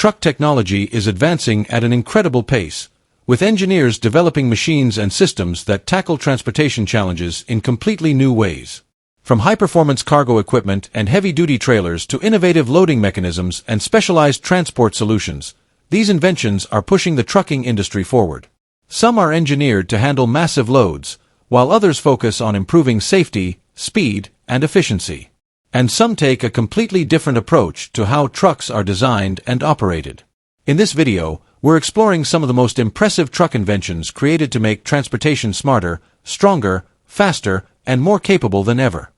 truck technology is advancing at an incredible pace, with engineers developing machines and systems that tackle transportation challenges in completely new ways. From high-performance cargo equipment and heavy-duty trailers to innovative loading mechanisms and specialized transport solutions, these inventions are pushing the trucking industry forward. Some are engineered to handle massive loads, while others focus on improving safety, speed, and efficiency. And some take a completely different approach to how trucks are designed and operated. In this video, we're exploring some of the most impressive truck inventions created to make transportation smarter, stronger, faster, and more capable than ever.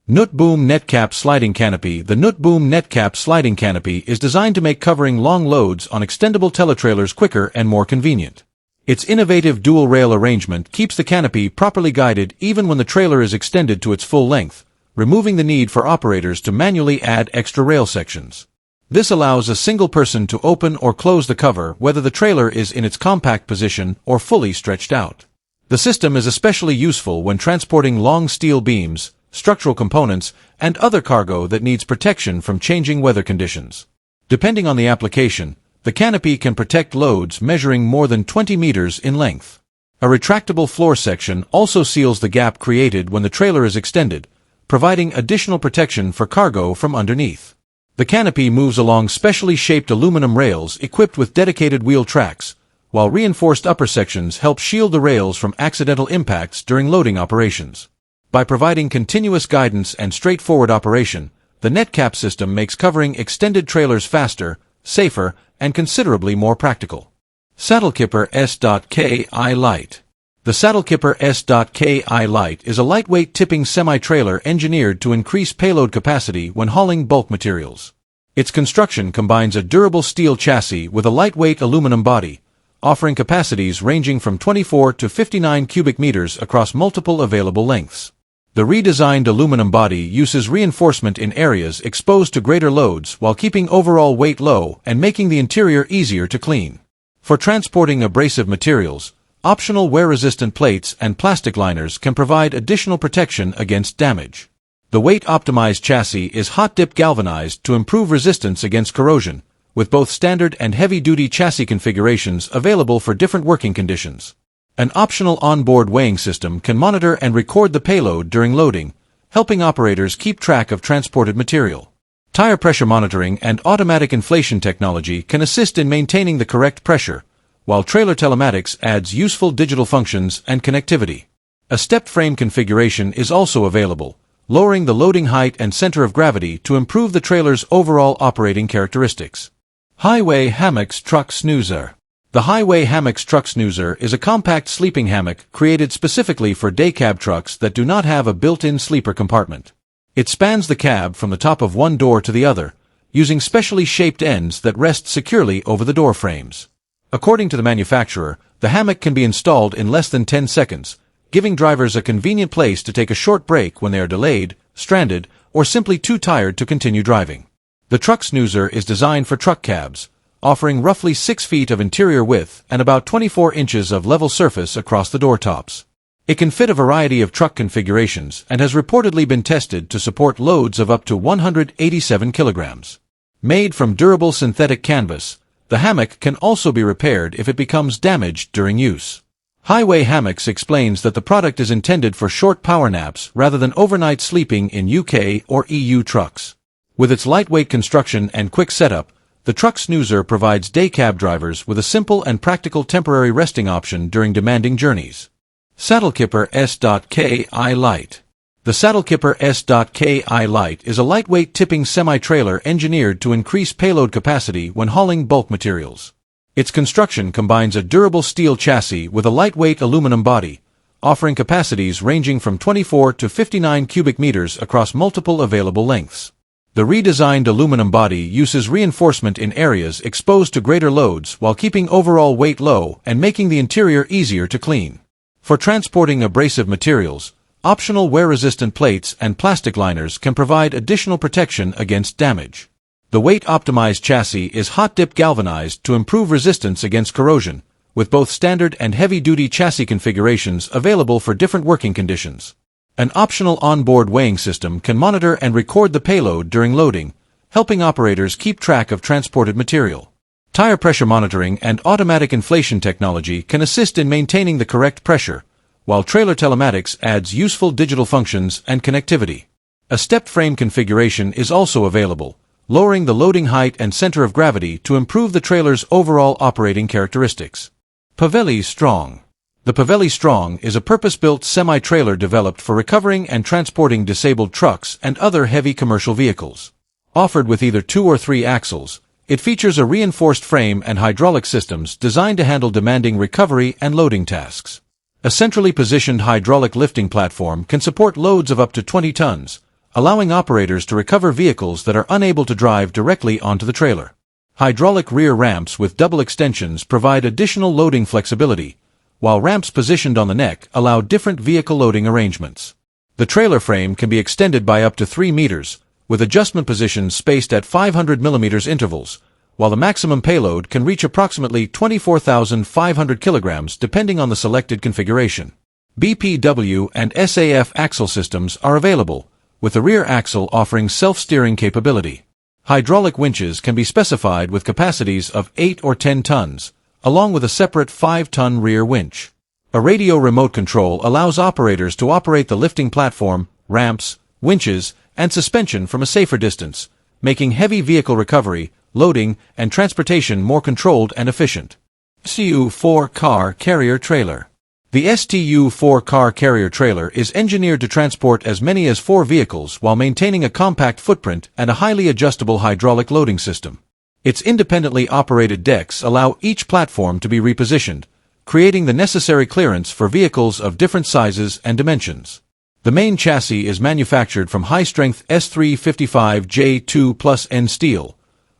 Nooteboom Netcap Sliding Canopy. The Nooteboom Netcap sliding canopy is designed to make covering long loads on extendable teletrailers quicker and more convenient. Its innovative dual-rail arrangement keeps the canopy properly guided even when the trailer is extended to its full length, removing the need for operators to manually add extra rail sections. This allows a single person to open or close the cover whether the trailer is in its compact position or fully stretched out. The system is especially useful when transporting long steel beams, structural components, and other cargo that needs protection from changing weather conditions. Depending on the application, the canopy can protect loads measuring more than 20 meters in length. A retractable floor section also seals the gap created when the trailer is extended, providing additional protection for cargo from underneath. The canopy moves along specially shaped aluminum rails equipped with dedicated wheel tracks, while reinforced upper sections help shield the rails from accidental impacts during loading operations. By providing continuous guidance and straightforward operation, the Netcap system makes covering extended trailers faster, safer, and considerably more practical. Sattelkipper S.KI Light. The Sattelkipper S.KI Light is a lightweight tipping semi-trailer engineered to increase payload capacity when hauling bulk materials. Its construction combines a durable steel chassis with a lightweight aluminum body, offering capacities ranging from 24 to 59 cubic meters across multiple available lengths. The redesigned aluminum body uses reinforcement in areas exposed to greater loads while keeping overall weight low and making the interior easier to clean. For transporting abrasive materials, optional wear-resistant plates and plastic liners can provide additional protection against damage. The weight-optimized chassis is hot-dip galvanized to improve resistance against corrosion, with both standard and heavy-duty chassis configurations available for different working conditions. An optional onboard weighing system can monitor and record the payload during loading, helping operators keep track of transported material. Tire pressure monitoring and automatic inflation technology can assist in maintaining the correct pressure, while trailer telematics adds useful digital functions and connectivity. A stepped frame configuration is also available, lowering the loading height and center of gravity to improve the trailer's overall operating characteristics. Highway Hammocks Trucksnoozer. The Highway Hammocks Trucksnoozer is a compact sleeping hammock created specifically for day cab trucks that do not have a built-in sleeper compartment. It spans the cab from the top of one door to the other, using specially shaped ends that rest securely over the door frames. According to the manufacturer, the hammock can be installed in less than 10 seconds, giving drivers a convenient place to take a short break when they are delayed, stranded, or simply too tired to continue driving. The Trucksnoozer is designed for truck cabs, offering roughly 6 feet of interior width and about 24 inches of level surface across the door tops. It can fit a variety of truck configurations and has reportedly been tested to support loads of up to 187 kilograms. Made from durable synthetic canvas, the hammock can also be repaired if it becomes damaged during use. Highway Hammocks explains that the product is intended for short power naps rather than overnight sleeping in UK or EU trucks. With its lightweight construction and quick setup, the Trucksnoozer provides day cab drivers with a simple and practical temporary resting option during demanding journeys. Sattelkipper S.KI Light. The Sattelkipper S.KI Light is a lightweight tipping semi-trailer engineered to increase payload capacity when hauling bulk materials. Its construction combines a durable steel chassis with a lightweight aluminum body, offering capacities ranging from 24 to 59 cubic meters across multiple available lengths. The redesigned aluminum body uses reinforcement in areas exposed to greater loads while keeping overall weight low and making the interior easier to clean. For transporting abrasive materials, optional wear-resistant plates and plastic liners can provide additional protection against damage. The weight-optimized chassis is hot-dip galvanized to improve resistance against corrosion, with both standard and heavy-duty chassis configurations available for different working conditions. An optional onboard weighing system can monitor and record the payload during loading, helping operators keep track of transported material. Tire pressure monitoring and automatic inflation technology can assist in maintaining the correct pressure, while trailer telematics adds useful digital functions and connectivity. A stepped frame configuration is also available, lowering the loading height and center of gravity to improve the trailer's overall operating characteristics. Pavelli Strong. The Pavelli Strong is a purpose-built semi-trailer developed for recovering and transporting disabled trucks and other heavy commercial vehicles. Offered with either 2 or 3 axles, it features a reinforced frame and hydraulic systems designed to handle demanding recovery and loading tasks. A centrally positioned hydraulic lifting platform can support loads of up to 20 tons, allowing operators to recover vehicles that are unable to drive directly onto the trailer. Hydraulic rear ramps with double extensions provide additional loading flexibility, while ramps positioned on the neck allow different vehicle loading arrangements. The trailer frame can be extended by up to 3 meters, with adjustment positions spaced at 500 mm intervals, while the maximum payload can reach approximately 24,500 kilograms depending on the selected configuration. BPW and SAF axle systems are available, with the rear axle offering self-steering capability. Hydraulic winches can be specified with capacities of 8 or 10 tons, along with a separate 5-ton rear winch. A radio remote control allows operators to operate the lifting platform, ramps, winches, and suspension from a safer distance, making heavy vehicle recovery, loading, and transportation more controlled and efficient. STU-4 Car Carrier Trailer. The STU-4 Car Carrier Trailer is engineered to transport as many as 4 vehicles while maintaining a compact footprint and a highly adjustable hydraulic loading system. Its independently operated decks allow each platform to be repositioned, creating the necessary clearance for vehicles of different sizes and dimensions. The main chassis is manufactured from high-strength S355J2+N steel,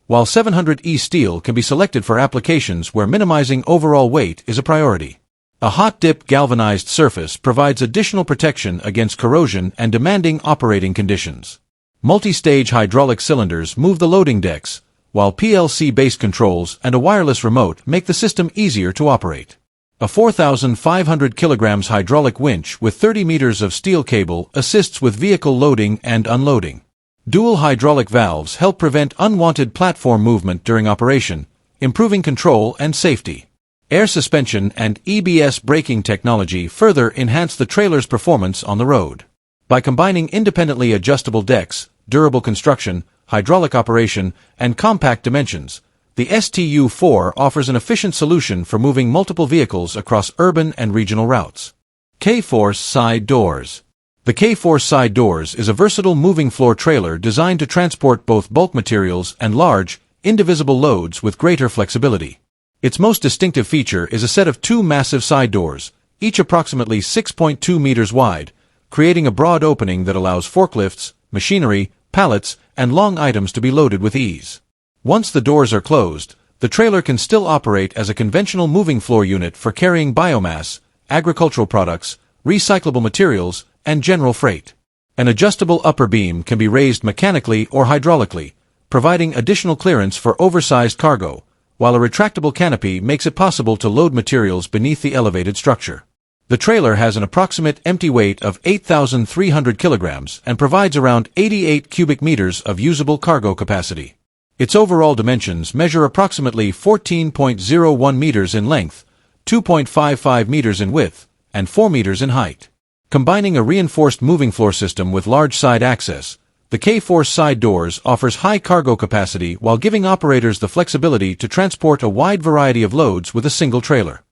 while 700E steel can be selected for applications where minimizing overall weight is a priority. A hot-dip galvanized surface provides additional protection against corrosion and demanding operating conditions. Multi-stage hydraulic cylinders move the loading decks, while PLC-based controls and a wireless remote make the system easier to operate. A 4,500 kilograms hydraulic winch with 30 meters of steel cable assists with vehicle loading and unloading. Dual hydraulic valves help prevent unwanted platform movement during operation, improving control and safety. Air suspension and EBS braking technology further enhance the trailer's performance on the road. By combining independently adjustable decks, durable construction, hydraulic operation, and compact dimensions, the STU-4 offers an efficient solution for moving multiple vehicles across urban and regional routes. K-Force Side Doors. The K-Force Side Doors is a versatile moving floor trailer designed to transport both bulk materials and large, indivisible loads with greater flexibility. Its most distinctive feature is a set of 2 massive side doors, each approximately 6.2 meters wide, creating a broad opening that allows forklifts, machinery, pallets, and long items to be loaded with ease. Once the doors are closed, the trailer can still operate as a conventional moving floor unit for carrying biomass, agricultural products, recyclable materials, and general freight. An adjustable upper beam can be raised mechanically or hydraulically, providing additional clearance for oversized cargo, while a retractable canopy makes it possible to load materials beneath the elevated structure. The trailer has an approximate empty weight of 8,300 kilograms and provides around 88 cubic meters of usable cargo capacity. Its overall dimensions measure approximately 14.01 meters in length, 2.55 meters in width, and 4 meters in height. Combining a reinforced moving floor system with large side access, the K-Force Side Doors offers high cargo capacity while giving operators the flexibility to transport a wide variety of loads with a single trailer.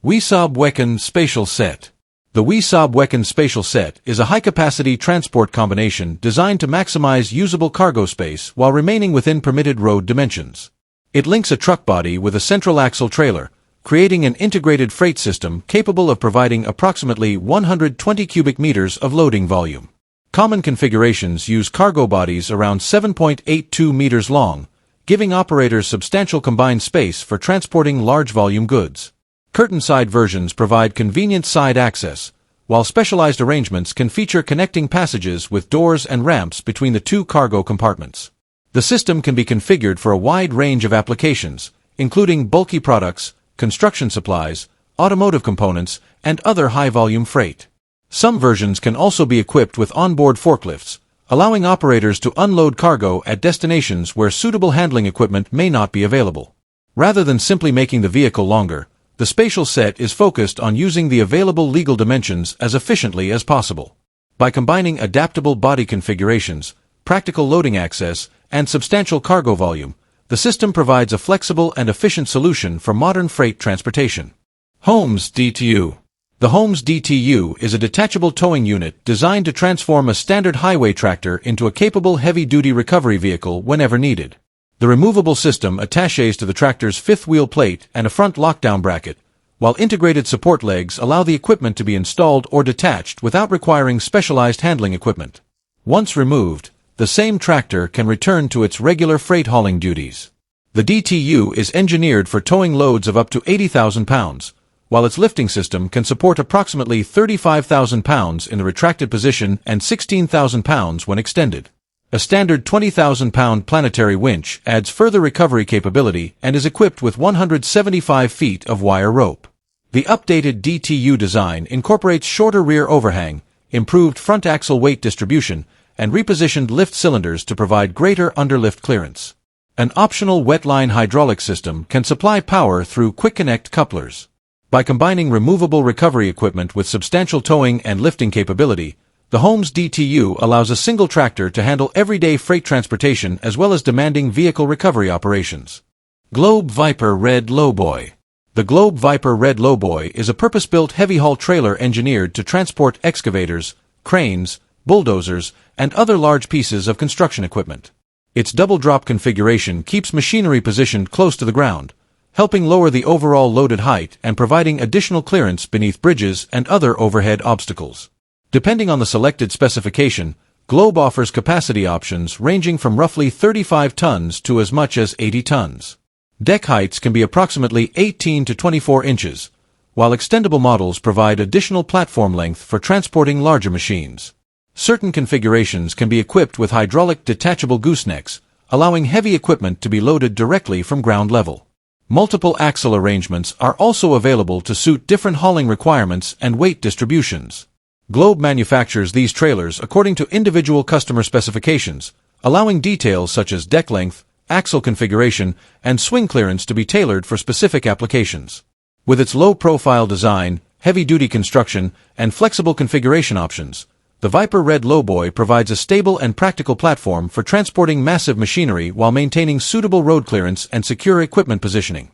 WESOB-WECON Spatial Set. The WESOB-WECON Spatial Set is a high-capacity transport combination designed to maximize usable cargo space while remaining within permitted road dimensions. It links a truck body with a central axle trailer, creating an integrated freight system capable of providing approximately 120 cubic meters of loading volume. Common configurations use cargo bodies around 7.82 meters long, giving operators substantial combined space for transporting large volume goods. Curtain side versions provide convenient side access, while specialized arrangements can feature connecting passages with doors and ramps between the 2 cargo compartments. The system can be configured for a wide range of applications, including bulky products, construction supplies, automotive components, and other high-volume freight. Some versions can also be equipped with onboard forklifts, allowing operators to unload cargo at destinations where suitable handling equipment may not be available. Rather than simply making the vehicle longer, the spatial set is focused on using the available legal dimensions as efficiently as possible. By combining adaptable body configurations, practical loading access, and substantial cargo volume, the system provides a flexible and efficient solution for modern freight transportation. HOLMES DTU. The HOLMES DTU is a detachable towing unit designed to transform a standard highway tractor into a capable heavy-duty recovery vehicle whenever needed. The removable system attaches to the tractor's fifth wheel plate and a front lockdown bracket, while integrated support legs allow the equipment to be installed or detached without requiring specialized handling equipment. Once removed, the same tractor can return to its regular freight hauling duties. The DTU is engineered for towing loads of up to 80,000 pounds, while its lifting system can support approximately 35,000 pounds in the retracted position and 16,000 pounds when extended. A standard 20,000-pound planetary winch adds further recovery capability and is equipped with 175 feet of wire rope. The updated DTU design incorporates shorter rear overhang, improved front axle weight distribution, and repositioned lift cylinders to provide greater underlift clearance. An optional wetline hydraulic system can supply power through quick connect couplers. By combining removable recovery equipment with substantial towing and lifting capability, the HOLMES DTU allows a single tractor to handle everyday freight transportation as well as demanding vehicle recovery operations. Globe Viper Red Lowboy. The Globe Viper Red Lowboy is a purpose-built heavy-haul trailer engineered to transport excavators, cranes, bulldozers, and other large pieces of construction equipment. Its double-drop configuration keeps machinery positioned close to the ground, helping lower the overall loaded height and providing additional clearance beneath bridges and other overhead obstacles. Depending on the selected specification, Globe offers capacity options ranging from roughly 35 tons to as much as 80 tons. Deck heights can be approximately 18 to 24 inches, while extendable models provide additional platform length for transporting larger machines. Certain configurations can be equipped with hydraulic detachable goosenecks, allowing heavy equipment to be loaded directly from ground level. Multiple axle arrangements are also available to suit different hauling requirements and weight distributions. Globe manufactures these trailers according to individual customer specifications, allowing details such as deck length, axle configuration, and swing clearance to be tailored for specific applications. With its low-profile design, heavy-duty construction, and flexible configuration options, the Viper Red Lowboy provides a stable and practical platform for transporting massive machinery while maintaining suitable road clearance and secure equipment positioning.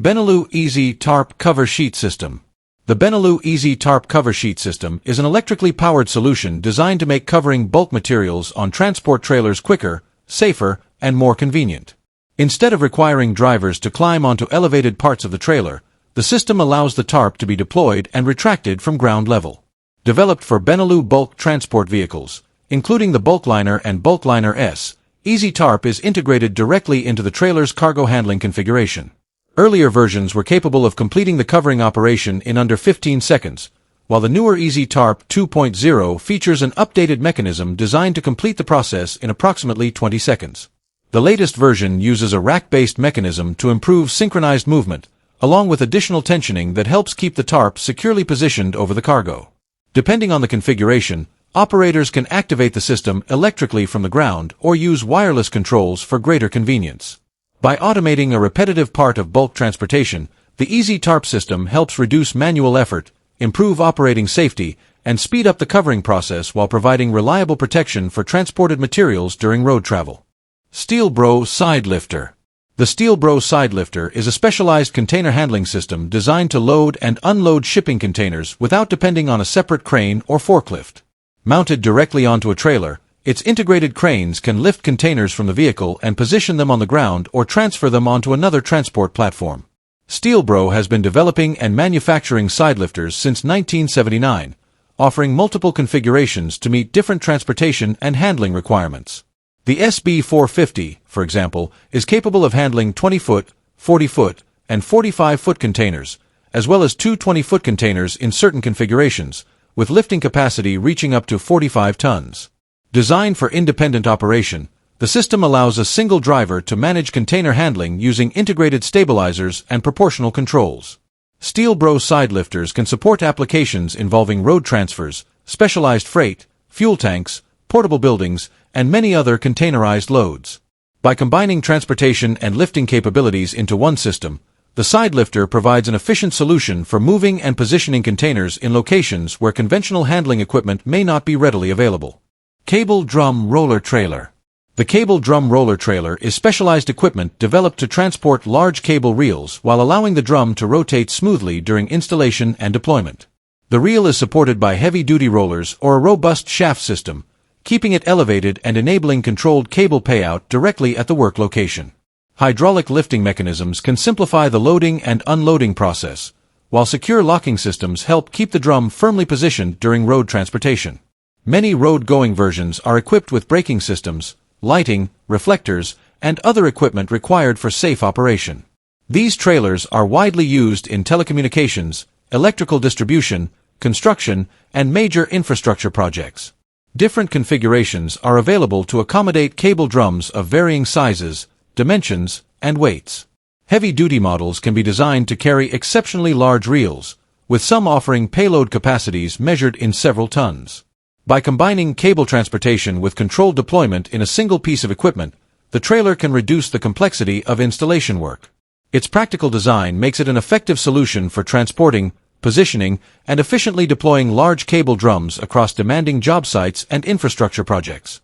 Benalu Easytarp Cover Sheet System. The Benalu Easytarp Cover Sheet System is an electrically powered solution designed to make covering bulk materials on transport trailers quicker, safer, and more convenient. Instead of requiring drivers to climb onto elevated parts of the trailer, the system allows the tarp to be deployed and retracted from ground level. Developed for Benalu bulk transport vehicles, including the Bulkliner and Bulkliner S, Easytarp is integrated directly into the trailer's cargo handling configuration. Earlier versions were capable of completing the covering operation in under 15 seconds, while the newer Easytarp 2.0 features an updated mechanism designed to complete the process in approximately 20 seconds. The latest version uses a rack-based mechanism to improve synchronized movement, along with additional tensioning that helps keep the tarp securely positioned over the cargo. Depending on the configuration, operators can activate the system electrically from the ground or use wireless controls for greater convenience. By automating a repetitive part of bulk transportation, the Easytarp system helps reduce manual effort, improve operating safety, and speed up the covering process while providing reliable protection for transported materials during road travel. Steelbro Sidelifter. The Steelbro Sidelifter is a specialized container handling system designed to load and unload shipping containers without depending on a separate crane or forklift. Mounted directly onto a trailer, its integrated cranes can lift containers from the vehicle and position them on the ground or transfer them onto another transport platform. Steelbro has been developing and manufacturing sidelifters since 1979, offering multiple configurations to meet different transportation and handling requirements. The SB450, for example, is capable of handling 20-foot, 40-foot, and 45-foot containers, as well as two 20-foot containers in certain configurations, with lifting capacity reaching up to 45 tons. Designed for independent operation, the system allows a single driver to manage container handling using integrated stabilizers and proportional controls. Steelbro Sidelifters can support applications involving road transfers, specialized freight, fuel tanks, portable buildings, and many other containerized loads. By combining transportation and lifting capabilities into one system, the Sidelifter provides an efficient solution for moving and positioning containers in locations where conventional handling equipment may not be readily available. Cable Drum Roller Trailer. The cable drum roller trailer is specialized equipment developed to transport large cable reels while allowing the drum to rotate smoothly during installation and deployment. The reel is supported by heavy-duty rollers or a robust shaft system, keeping it elevated and enabling controlled cable payout directly at the work location. Hydraulic lifting mechanisms can simplify the loading and unloading process, while secure locking systems help keep the drum firmly positioned during road transportation. Many road-going versions are equipped with braking systems, lighting, reflectors, and other equipment required for safe operation. These trailers are widely used in telecommunications, electrical distribution, construction, and major infrastructure projects. Different configurations are available to accommodate cable drums of varying sizes, dimensions, and weights. Heavy-duty models can be designed to carry exceptionally large reels, with some offering payload capacities measured in several tons. By combining cable transportation with controlled deployment in a single piece of equipment, the trailer can reduce the complexity of installation work. Its practical design makes it an effective solution for transporting, positioning, and efficiently deploying large cable drums across demanding job sites and infrastructure projects.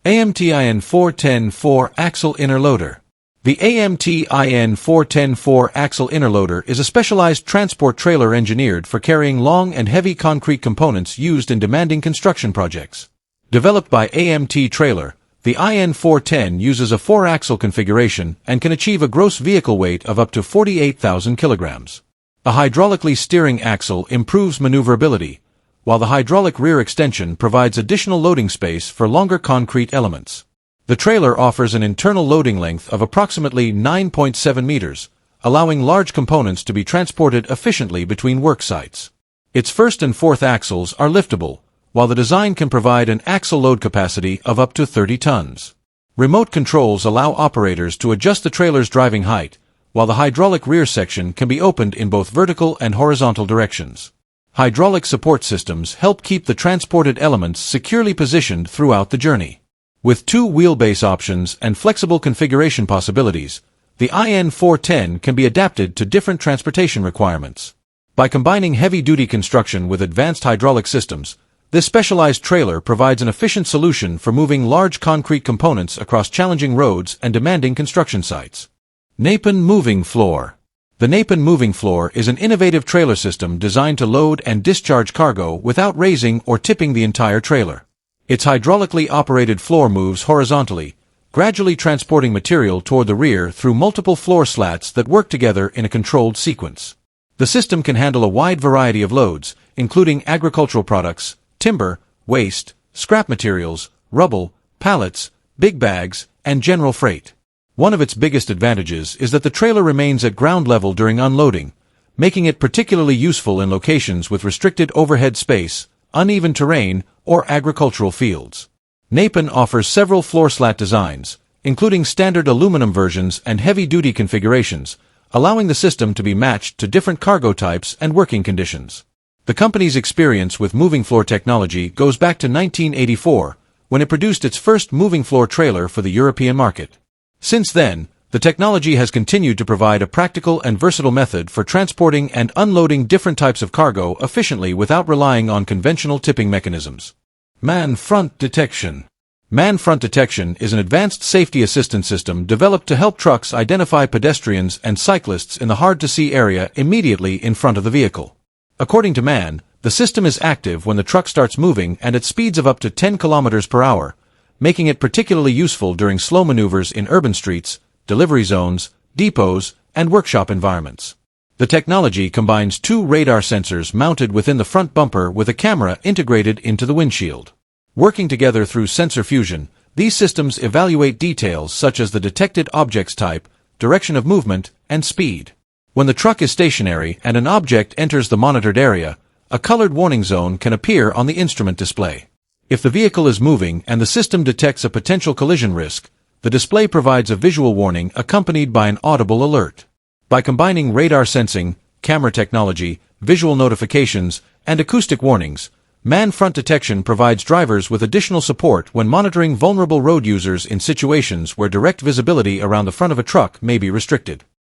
AMT IN410 4-axle inner loader. The AMT IN410 4-axle inner loader is a specialized transport trailer engineered for carrying long and heavy concrete components used in demanding construction projects. Developed by AMT Trailer, the IN410 uses a 4-axle configuration and can achieve a gross vehicle weight of up to 48,000 kilograms. A hydraulically steering axle improves maneuverability, while the hydraulic rear extension provides additional loading space for longer concrete elements. The trailer offers an internal loading length of approximately 9.7 meters, allowing large components to be transported efficiently between work sites. Its first and fourth axles are liftable, while the design can provide an axle load capacity of up to 30 tons. Remote controls allow operators to adjust the trailer's driving height, while the hydraulic rear section can be opened in both vertical and horizontal directions. Hydraulic support systems help keep the transported elements securely positioned throughout the journey. With 2 wheelbase options and flexible configuration possibilities, the IN410 can be adapted to different transportation requirements. By combining heavy-duty construction with advanced hydraulic systems, this specialized trailer provides an efficient solution for moving large concrete components across challenging roads and demanding construction sites. Knapen Moving Floor. The Knapen Moving Floor is an innovative trailer system designed to load and discharge cargo without raising or tipping the entire trailer. Its hydraulically operated floor moves horizontally, gradually transporting material toward the rear through multiple floor slats that work together in a controlled sequence. The system can handle a wide variety of loads, including agricultural products, timber, waste, scrap materials, rubble, pallets, big bags, and general freight. One of its biggest advantages is that the trailer remains at ground level during unloading, making it particularly useful in locations with restricted overhead space, uneven terrain, or agricultural fields. Knapen offers several floor slat designs, including standard aluminum versions and heavy-duty configurations, allowing the system to be matched to different cargo types and working conditions. The company's experience with moving floor technology goes back to 1984, when it produced its first moving floor trailer for the European market. Since then, the technology has continued to provide a practical and versatile method for transporting and unloading different types of cargo efficiently without relying on conventional tipping mechanisms. Man Front Detection. Man Front Detection is an advanced safety assistance system developed to help trucks identify pedestrians and cyclists in the hard-to-see area immediately in front of the vehicle. According to MAN, the system is active when the truck starts moving and at speeds of up to 10 km per hour, making it particularly useful during slow maneuvers in urban streets, delivery zones, depots, and workshop environments. The technology combines 2 radar sensors mounted within the front bumper with a camera integrated into the windshield. Working together through sensor fusion, these systems evaluate details such as the detected object's type, direction of movement, and speed. When the truck is stationary and an object enters the monitored area, a colored warning zone can appear on the instrument display. If the vehicle is moving and the system detects a potential collision risk, the display provides a visual warning accompanied by an audible alert. By combining radar sensing, camera technology, visual notifications, and acoustic warnings, Man front detection provides drivers with additional support when monitoring vulnerable road users in situations where direct visibility around the front of a truck may be restricted.